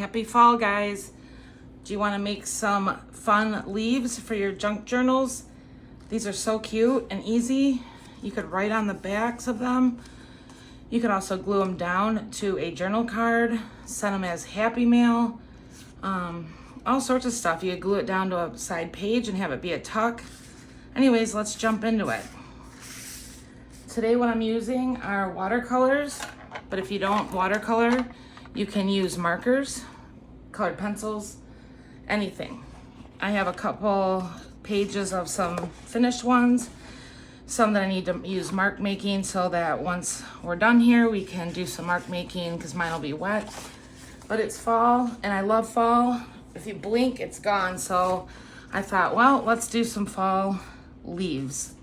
Happy fall, guys. Do you want to make some fun leaves for your junk journals? These are so cute and easy. You could write on the backs of them. You could also glue them down to a journal card, send them as happy mail, all sorts of stuff. You could glue it down to a side page and have it be a tuck. Anyways, let's jump into it. Today what I'm using are watercolors, but if you don't watercolor, you can use markers, colored pencils, anything. I have a couple pages of some finished ones, some that I need to use mark making so that once we're done here, we can do some mark making because mine will be wet. But it's fall and I love fall. If you blink, it's gone. So I thought, well, let's do some fall leaves.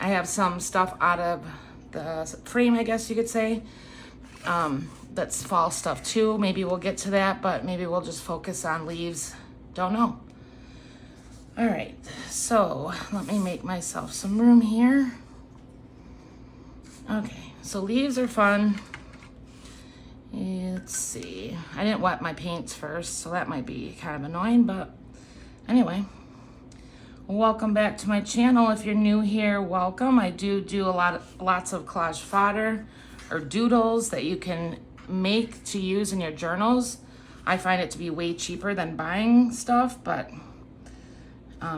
I have some stuff out of the frame, I guess you could say. That's fall stuff too. Maybe we'll get to that, but maybe we'll just focus on leaves. Don't know. All right, so let me make myself some room here. Okay, so leaves are fun. Let's see. I didn't wet my paints first, so that might be kind of annoying, but anyway. Welcome back to my channel. If you're new here, welcome. I do lots of collage fodder or doodles that you can make to use in your journals. I find it to be way cheaper than buying stuff, but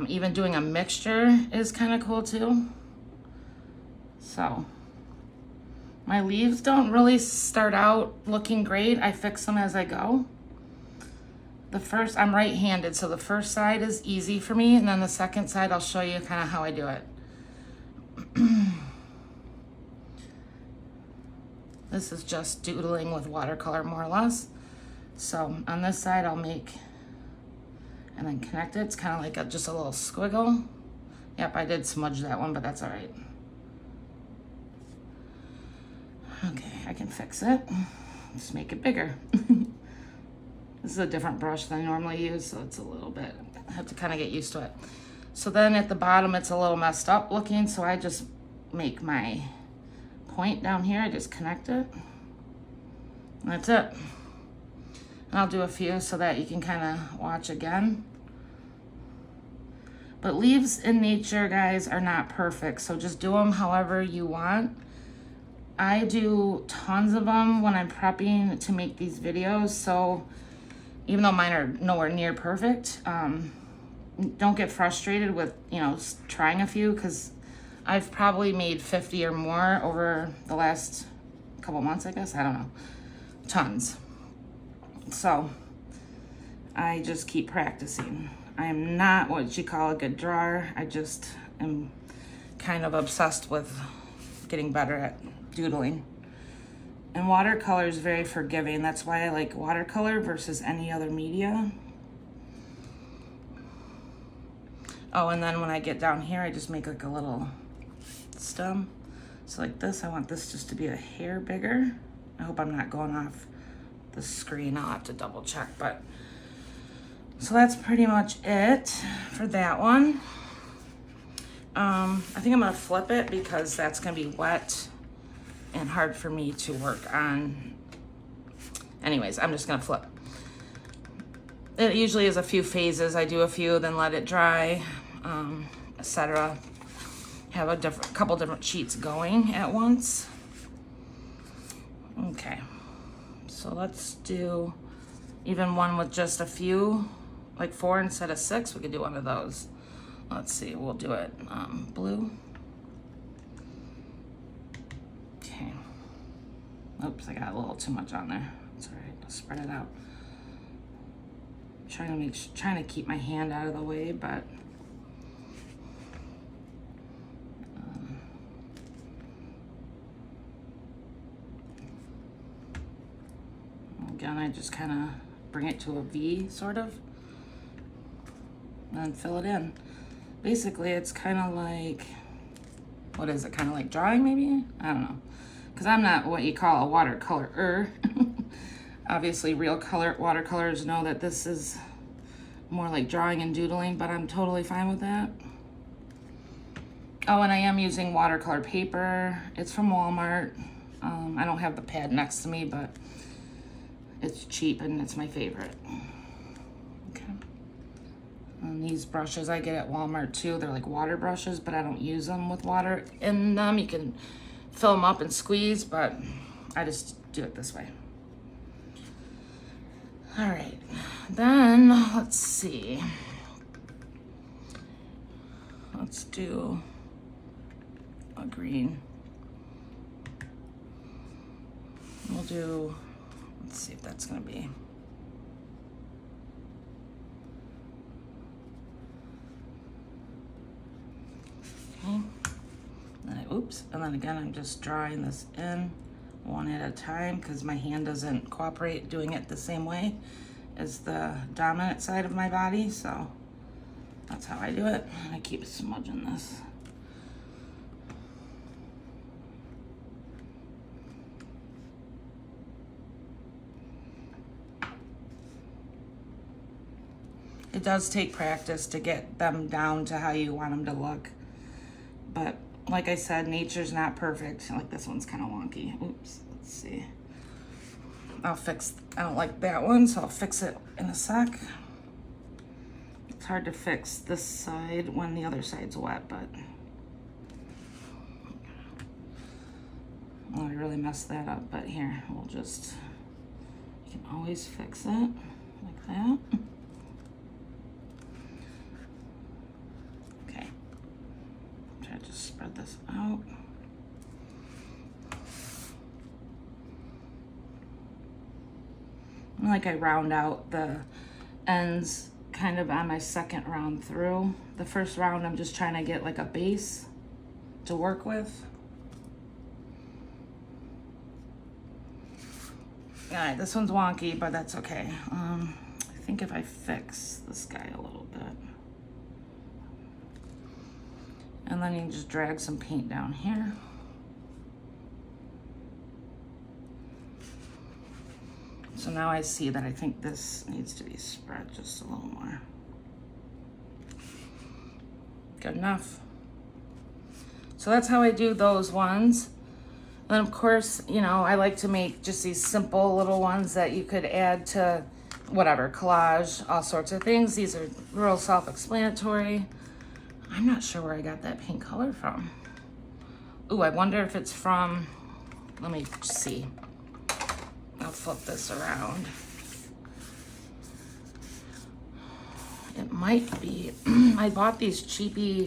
even doing a mixture is kind of cool too. So my leaves don't really start out looking great. I fix them as I go. I'm right-handed, so the first side is easy for me, and then the second side I'll show you kind of how I do it. This is just doodling with watercolor, more or less. So on this side I'll make and then connect it. It's kind of like just a little squiggle. Yep, I did smudge that one, but that's all right. Okay, I can fix it. Just make it bigger. This is a different brush than I normally use, so it's a little bit, I have to kind of get used to it. So then at the bottom, it's a little messed up looking, so I just make my point down here. I just connect it. And that's it. And I'll do a few so that you can kind of watch again. But leaves in nature, guys, are not perfect, so just do them however you want. I do tons of them when I'm prepping to make these videos, so even though mine are nowhere near perfect, don't get frustrated with, trying a few, because I've probably made 50 or more over the last couple months, I guess. I don't know. Tons. So I just keep practicing. I am not what you call a good drawer. I just am kind of obsessed with getting better at doodling. And watercolor is very forgiving. That's why I like watercolor versus any other media. Oh, and then when I get down here, I just make like a little stem. So like this, I want this just to be a hair bigger. I hope I'm not going off the screen. I'll have to double check, but so that's pretty much it for that one. I think I'm gonna flip it because that's gonna be wet and hard for me to work on. Anyways, I'm just gonna flip. It usually is a few phases. I do a few, then let it dry, etc. Have a couple different sheets going at once. Okay, so let's do even one with just a few, like 4 instead of 6. We could do one of those. Let's see, we'll do it blue. Okay. Oops, I got a little too much on there. It's all right, I'll spread it out. Trying to keep my hand out of the way, but again, I just kind of bring it to a V, sort of, and then fill it in. Basically, it's kind of like, what is it? Kind of like drawing, maybe? I don't know, because I'm not what you call a watercolorer. Obviously, real watercolors know that this is more like drawing and doodling, but I'm totally fine with that. Oh, and I am using watercolor paper. It's from Walmart. I don't have the pad next to me, but It's cheap and it's my favorite. Okay. And these brushes I get at Walmart too. They're like water brushes, but I don't use them with water in them. You can fill them up and squeeze, but I just do it this way. All right, then let's see. Let's do a green. We'll do, let's see if that's gonna be. Okay. Oops, and then again, I'm just drawing this in one at a time because my hand doesn't cooperate doing it the same way as the dominant side of my body, so that's how I do it. I keep smudging this. It does take practice to get them down to how you want them to look, but like I said, nature's not perfect. Like this one's kind of wonky. Oops, let's see. I don't like that one, so I'll fix it in a sec. It's hard to fix this side when the other side's wet, but oh, I really messed that up. But here, we'll just, you can always fix it like that. Okay, try to just spread this out. Like I round out the ends kind of on my second round through. The first round I'm just trying to get like a base to work with. All right, this one's wonky, but that's okay. I think if I fix this guy a little bit. And then you can just drag some paint down here. So now I see that I think this needs to be spread just a little more. Good enough. So that's how I do those ones. And then of course, you know, I like to make just these simple little ones that you could add to whatever, collage, all sorts of things. These are real self-explanatory. I'm not sure where I got that pink color from. Ooh, I wonder if it's from, let me see. I'll flip this around. It might be, I bought these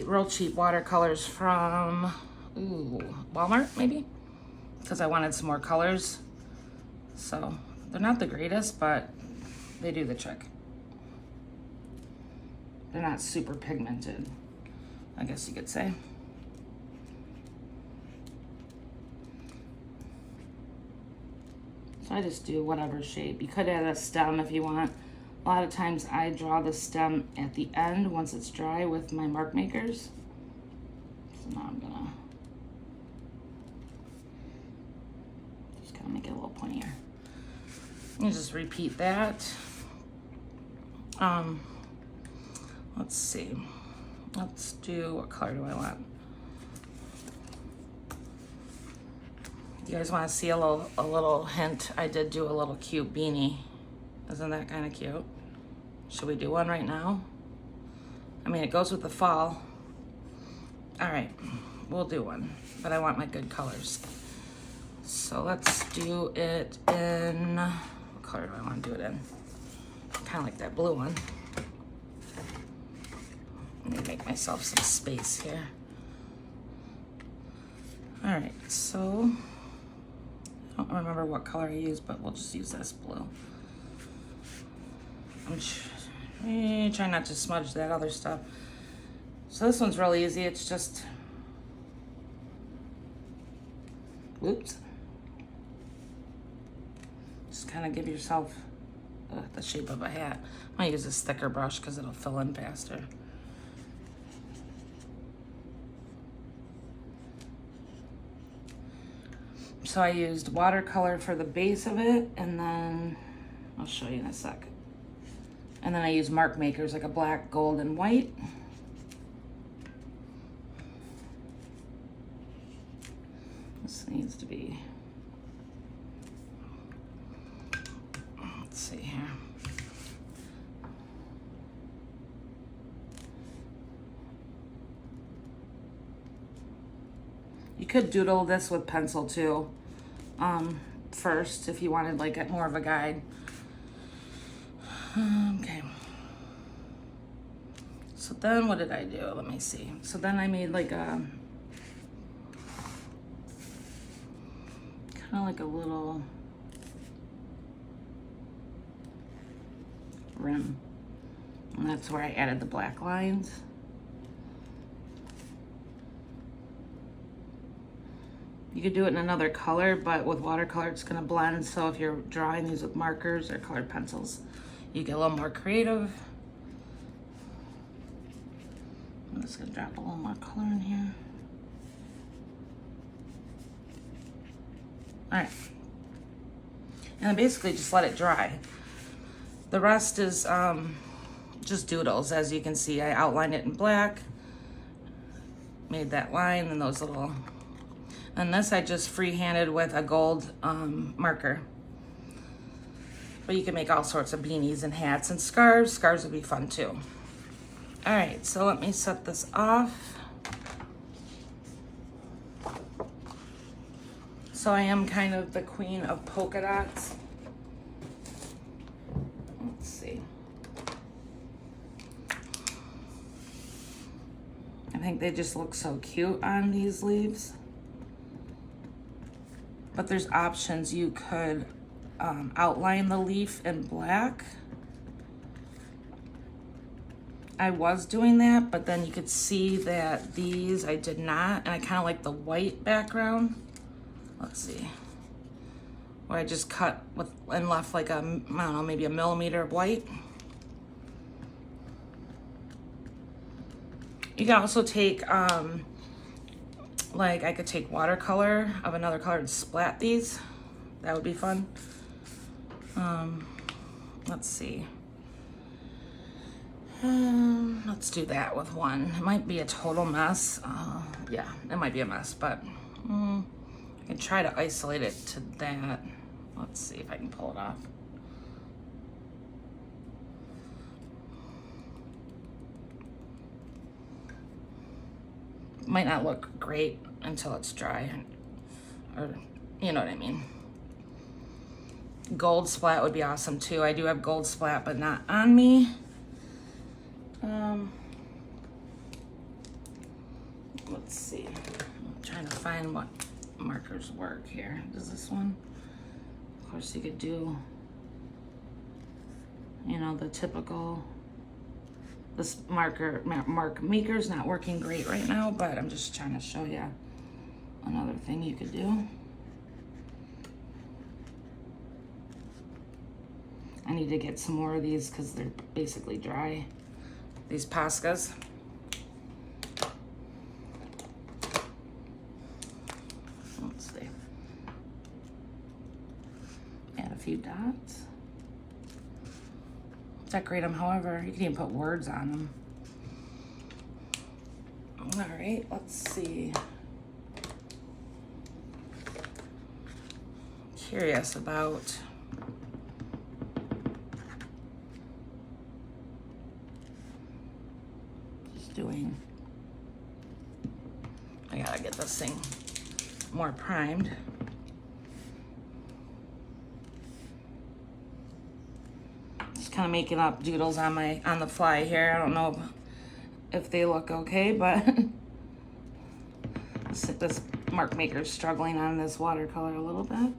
real cheap watercolors from, Walmart maybe? Because I wanted some more colors. So they're not the greatest, but they do the trick. They're not super pigmented, I guess you could say. So I just do whatever shape. You could add a stem if you want. A lot of times I draw the stem at the end once it's dry with my mark makers. So now I'm gonna just kind of make it a little pointier. You just repeat that. Let's see. Let's do, what color do I want? You guys want to see a little hint? I did do a little cute beanie. Isn't that kind of cute? Should we do one right now? I mean, it goes with the fall. All right, we'll do one, but I want my good colors. So let's do it in, what color do I want to do it in? Kind of like that blue one. Let me make myself some space here. All right, so I don't remember what color I used, but we'll just use this blue. I'm trying not to smudge that other stuff. So this one's really easy. It's just, whoops. Just kind of give yourself the shape of a hat. I'm gonna use this thicker brush because it'll fill in faster. So I used watercolor for the base of it, and then I'll show you in a sec. And then I use mark makers, like a black, gold, and white. This needs to be, Let's see here. You could doodle this with pencil too, first, if you wanted like more of a guide. Okay. So then what did I do? Let me see. So then I made like a, kind of like a little rim. And that's where I added the black lines. You could do it in another color, but with watercolor it's gonna blend. So if you're drawing these with markers or colored pencils, you get a little more creative. I'm just gonna drop a little more color in here. All right. And then basically just let it dry. The rest is just doodles. As you can see, I outlined it in black, made that line and those little, and this I just freehanded with a gold marker. But you can make all sorts of beanies and hats and scarves. Scarves would be fun too. All right, so let me set this off. So I am kind of the queen of polka dots. Let's see. I think they just look so cute on these leaves. But there's options. You could outline the leaf in black. I was doing that, but then you could see that these I did not, and I kind of like the white background. Let's see. Where I just cut with and left like a, I don't know, maybe a millimeter of white. You can also take like I could take watercolor of another color and splat these. That would be fun. Let's see. Let's do that with one. It might be a total mess. Yeah, it might be a mess, but I can try to isolate it to that. Let's see if I can pull it off. Might not look great until it's dry, or you know what I mean. Gold splat would be awesome too. I do have gold splat, but not on me. Let's see. I'm trying to find what markers work here. Does this one? Of course, you could do, you know, the typical. This mark maker's not working great right now, but I'm just trying to show you another thing you could do. I need to get some more of these because they're basically dry. These Poscas. Let's see. Add a few dots. Decorate them however, you can even put words on them. All right, let's see. Curious about just doing, I gotta get this thing more primed. Kind of making up doodles on the fly here. I don't know if they look okay, but this mark maker's struggling on this watercolor a little bit.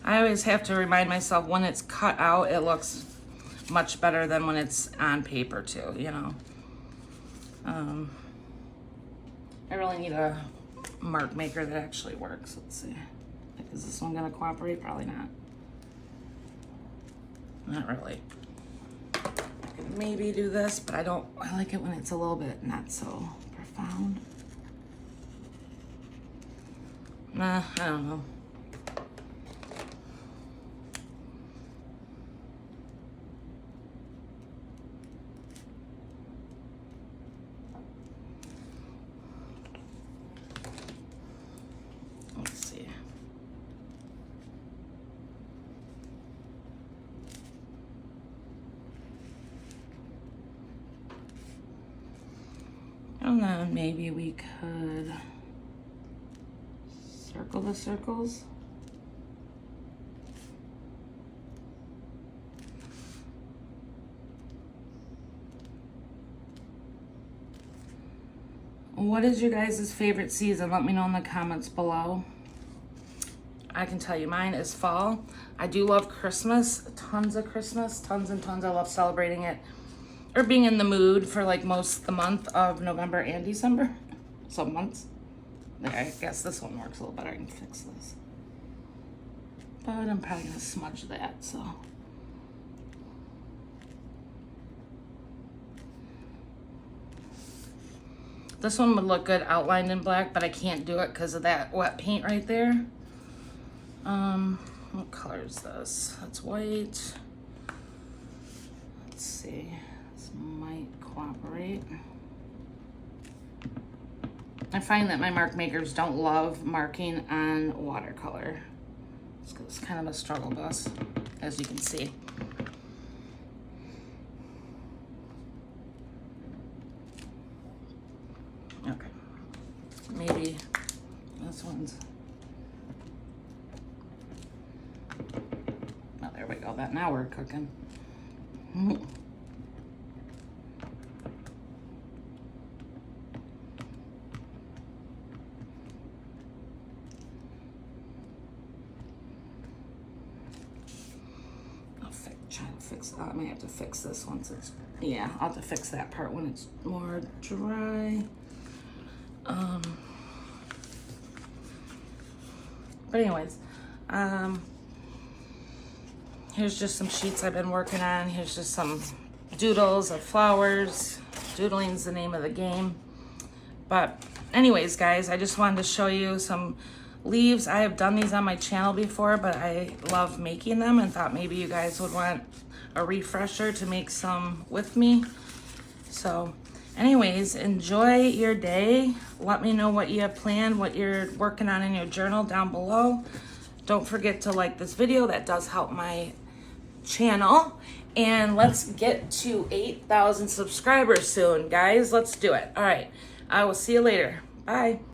I always have to remind myself when it's cut out, it looks much better than when it's on paper too, you know. I really need a mark maker that actually works. Let's see. Is this one gonna cooperate? Probably not. Not really. I could maybe do this, but I like it when it's a little bit not so profound. Nah, I don't know. And maybe we could circle the circles. What is your guys' favorite season? Let me know in the comments below. I can tell you mine is fall. I do love Christmas, tons of Christmas, tons and tons. I love celebrating it or being in the mood for like most of the month of November and December. Some months. There, I guess this one works a little better. I can fix this. But I'm probably gonna smudge that, so. This one would look good outlined in black, but I can't do it because of that wet paint right there. What color is this? That's white. Let's see. This might cooperate. I find that my mark makers don't love marking on watercolor. It's kind of a struggle bus, as you can see. Okay, maybe this one's, oh, there we go, that now we're cooking. Try to fix, I may have to fix this once it's, yeah, I'll have to fix that part when it's more dry. But anyways, here's just some sheets I've been working on. Here's just some doodles of flowers. Doodling's the name of the game. But anyways, guys, I just wanted to show you some leaves. I have done these on my channel before, but I love making them and thought maybe you guys would want a refresher to make some with me. So anyways, enjoy your day. Let me know what you have planned, what you're working on in your journal down below. Don't forget to like this video. That does help my channel. And let's get to 8,000 subscribers soon, guys. Let's do it. All right. I will see you later. Bye.